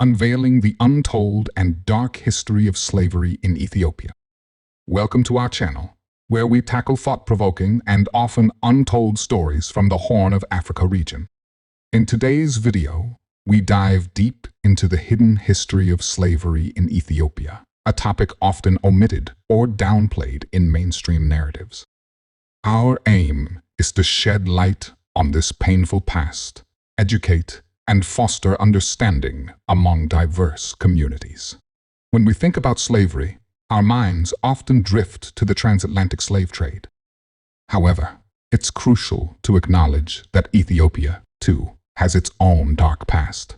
unveiling the untold and dark history of slavery in Ethiopia. Welcome to our channel, where we tackle thought-provoking and often untold stories from the Horn of Africa region. In today's video, we dive deep into the hidden history of slavery in Ethiopia, a topic often omitted or downplayed in mainstream narratives. Our aim is to shed light on this painful past, educate, and foster understanding among diverse communities. When we think about slavery, our minds often drift to the transatlantic slave trade. However, it's crucial to acknowledge that Ethiopia, too, has its own dark past.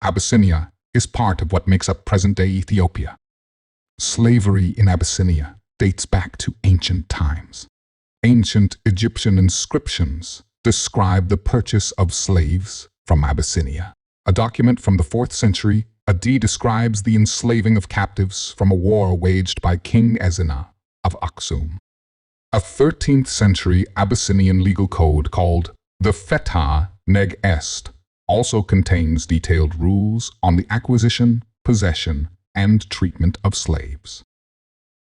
Abyssinia is part of what makes up present-day Ethiopia. Slavery in Abyssinia dates back to ancient times. Ancient Egyptian inscriptions describe the purchase of slaves from Abyssinia. A document from the 4th century AD describes the enslaving of captives from a war waged by King Ezina of Aksum. A 13th century Abyssinian legal code called the Feta Neg Est also contains detailed rules on the acquisition, possession, and treatment of slaves.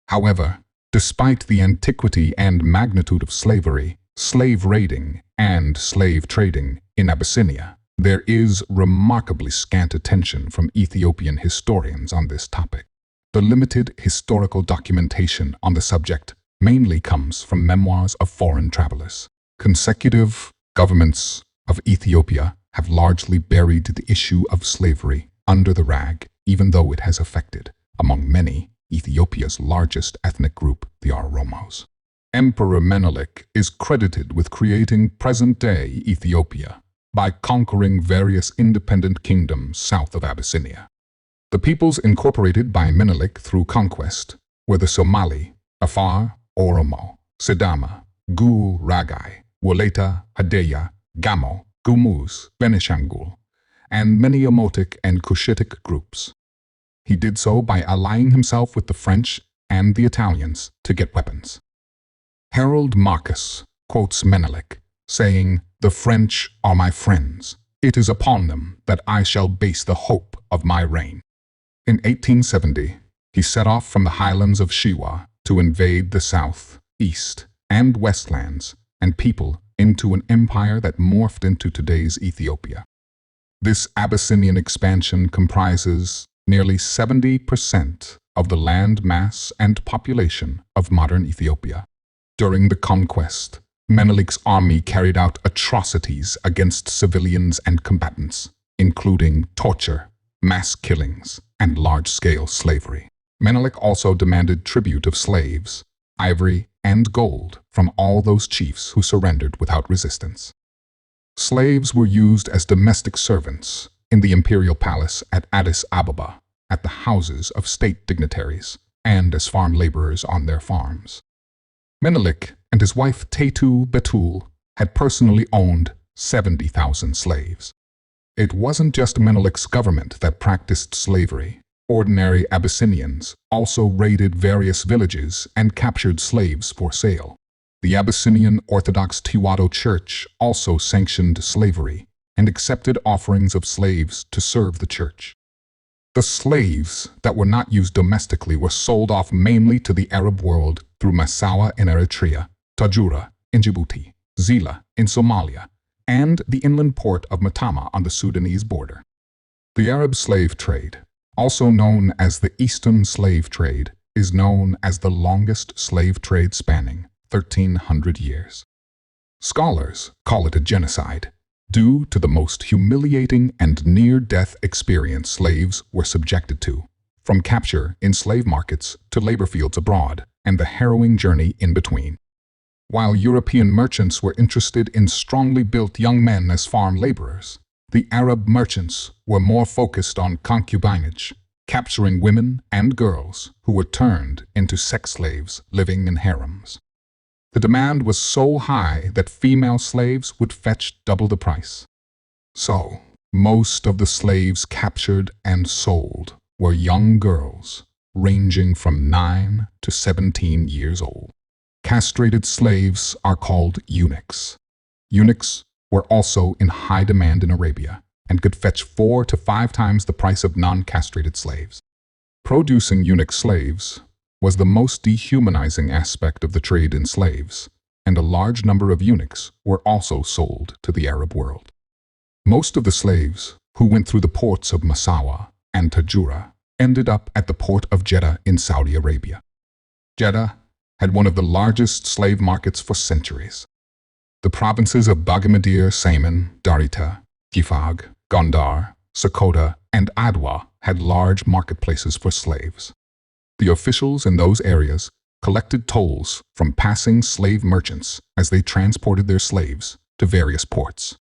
However, despite the antiquity and magnitude of slavery, slave raiding, and slave trading in Abyssinia, there is remarkably scant attention from Ethiopian historians on this topic. The limited historical documentation on the subject mainly comes from memoirs of foreign travelers. Consecutive governments of Ethiopia have largely buried the issue of slavery under the rag, even though it has affected, among many, Ethiopia's largest ethnic group, the Oromos. Emperor Menelik is credited with creating present-day Ethiopia by conquering various independent kingdoms south of Abyssinia. The peoples incorporated by Menelik through conquest were the Somali, Afar, Oromo, Sidama, Gul Ragai, Woleta, Hadeya, Gamo, Gumuz, Benishangul, and many Omotic and Cushitic groups. He did so by allying himself with the French and the Italians to get weapons. Harold Marcus quotes Menelik, saying, "The French are my friends. It is upon them that I shall base the hope of my reign." In 1870, he set off from the highlands of Shiwa to invade the south, east, and westlands and people into an empire that morphed into today's Ethiopia. This Abyssinian expansion comprises nearly 70% of the land mass and population of modern Ethiopia. During the conquest, Menelik's army carried out atrocities against civilians and combatants, including torture, mass killings, and large-scale slavery. Menelik also demanded tribute of slaves, ivory, and gold from all those chiefs who surrendered without resistance. Slaves were used as domestic servants in the imperial palace at Addis Ababa, at the houses of state dignitaries, and as farm laborers on their farms. Menelik and his wife Tetu Betul had personally owned 70,000 slaves. It wasn't just Menelik's government that practiced slavery. Ordinary Abyssinians also raided various villages and captured slaves for sale. The Abyssinian Orthodox Tewahedo Church also sanctioned slavery and accepted offerings of slaves to serve the church. The slaves that were not used domestically were sold off mainly to the Arab world through Massawa in Eritrea, Tajura in Djibouti, Zila in Somalia, and the inland port of Matama on the Sudanese border. The Arab slave trade, also known as the Eastern slave trade, is known as the longest slave trade spanning 1,300 years. Scholars call it a genocide, due to the most humiliating and near-death experience slaves were subjected to, from capture in slave markets to labor fields abroad, and the harrowing journey in between. While European merchants were interested in strongly built young men as farm laborers, the Arab merchants were more focused on concubinage, capturing women and girls who were turned into sex slaves living in harems. The demand was so high that female slaves would fetch double the price. So, most of the slaves captured and sold were young girls, ranging from 9 to 17 years old. Castrated slaves are called eunuchs. Eunuchs were also in high demand in Arabia, and could fetch 4 to 5 times the price of non-castrated slaves. Producing eunuch slaves was the most dehumanizing aspect of the trade in slaves, and a large number of eunuchs were also sold to the Arab world. Most of the slaves who went through the ports of Massawa and Tajura ended up at the port of Jeddah in Saudi Arabia. Jeddah had one of the largest slave markets for centuries. The provinces of Bagamadir, Saman, Darita, Gifag, Gondar, Sakota, and Adwa had large marketplaces for slaves. The officials in those areas collected tolls from passing slave merchants as they transported their slaves to various ports.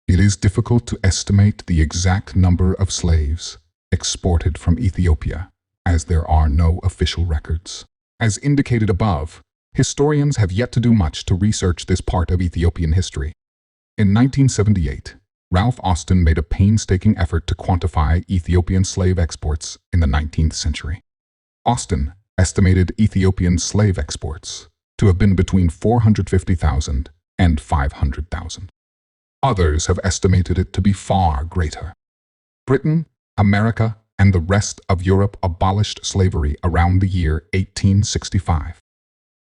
It is difficult to estimate the exact number of slaves exported from Ethiopia, as there are no official records. As indicated above, historians have yet to do much to research this part of Ethiopian history. In 1978, Ralph Austin made a painstaking effort to quantify Ethiopian slave exports in the 19th century. Austin estimated Ethiopian slave exports to have been between 450,000 and 500,000. Others have estimated it to be far greater. Britain, America, and the rest of Europe abolished slavery around the year 1865.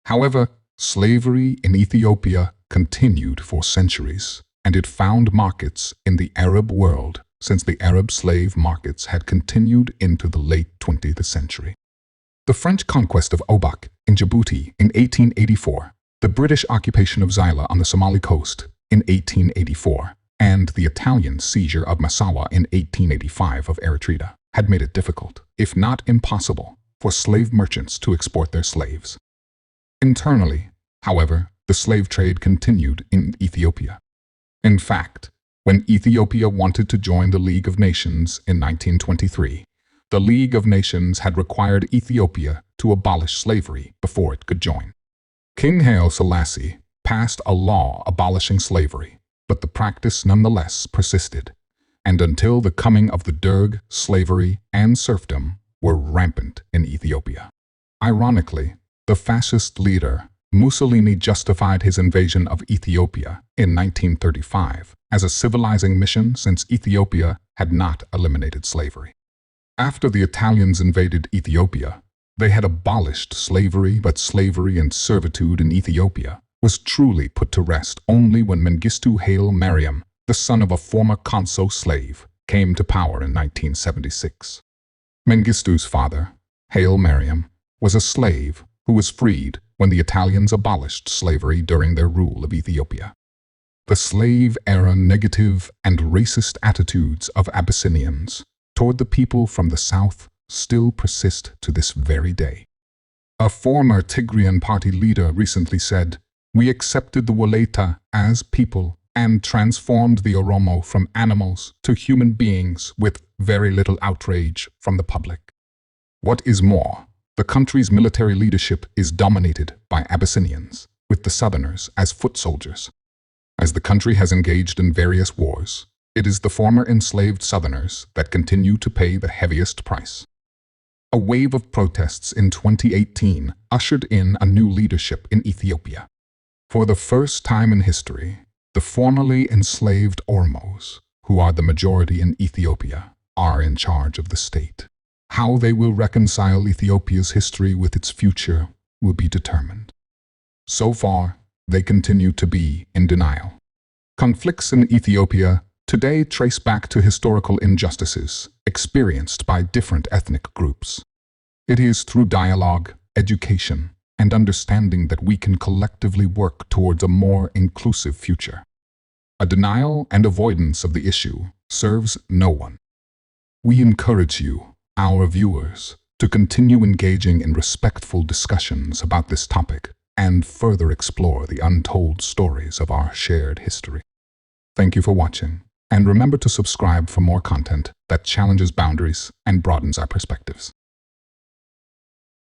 However, slavery in Ethiopia continued for centuries, and it found markets in the Arab world since the Arab slave markets had continued into the late 20th century. The French conquest of Obak in Djibouti in 1884, the British occupation of Zaila on the Somali coast in 1884, and the Italian seizure of Massawa in 1885 of Eritrea had made it difficult, if not impossible, for slave merchants to export their slaves. Internally, however, the slave trade continued in Ethiopia. In fact, when Ethiopia wanted to join the League of Nations in 1923, the League of Nations had required Ethiopia to abolish slavery before it could join. King Haile Selassie passed a law abolishing slavery, but the practice nonetheless persisted, and until the coming of the Derg, slavery and serfdom were rampant in Ethiopia. Ironically, the fascist leader Mussolini justified his invasion of Ethiopia in 1935 as a civilizing mission since Ethiopia had not eliminated slavery. After the Italians invaded Ethiopia, they had abolished slavery, but slavery and servitude in Ethiopia was truly put to rest only when Mengistu Haile Mariam, the son of a former Konso slave, came to power in 1976. Mengistu's father, Haile Mariam, was a slave who was freed when the Italians abolished slavery during their rule of Ethiopia. The slave-era negative and racist attitudes of Abyssinians toward the people from the south still persist to this very day. A former Tigrian party leader recently said, "We accepted the Walaita as people and transformed the Oromo from animals to human beings with very little outrage from the public." What is more, the country's military leadership is dominated by Abyssinians, with the Southerners as foot soldiers. As the country has engaged in various wars, it is the former enslaved Southerners that continue to pay the heaviest price. A wave of protests in 2018 ushered in a new leadership in Ethiopia. For the first time in history, the formerly enslaved Oromos, who are the majority in Ethiopia, are in charge of the state. How they will reconcile Ethiopia's history with its future will be determined. So far, they continue to be in denial. Conflicts in Ethiopia today trace back to historical injustices experienced by different ethnic groups. It is through dialogue, education, and understanding that we can collectively work towards a more inclusive future. A denial and avoidance of the issue serves no one. We encourage you, our viewers, to continue engaging in respectful discussions about this topic and further explore the untold stories of our shared history. Thank you for watching, and remember to subscribe for more content that challenges boundaries and broadens our perspectives.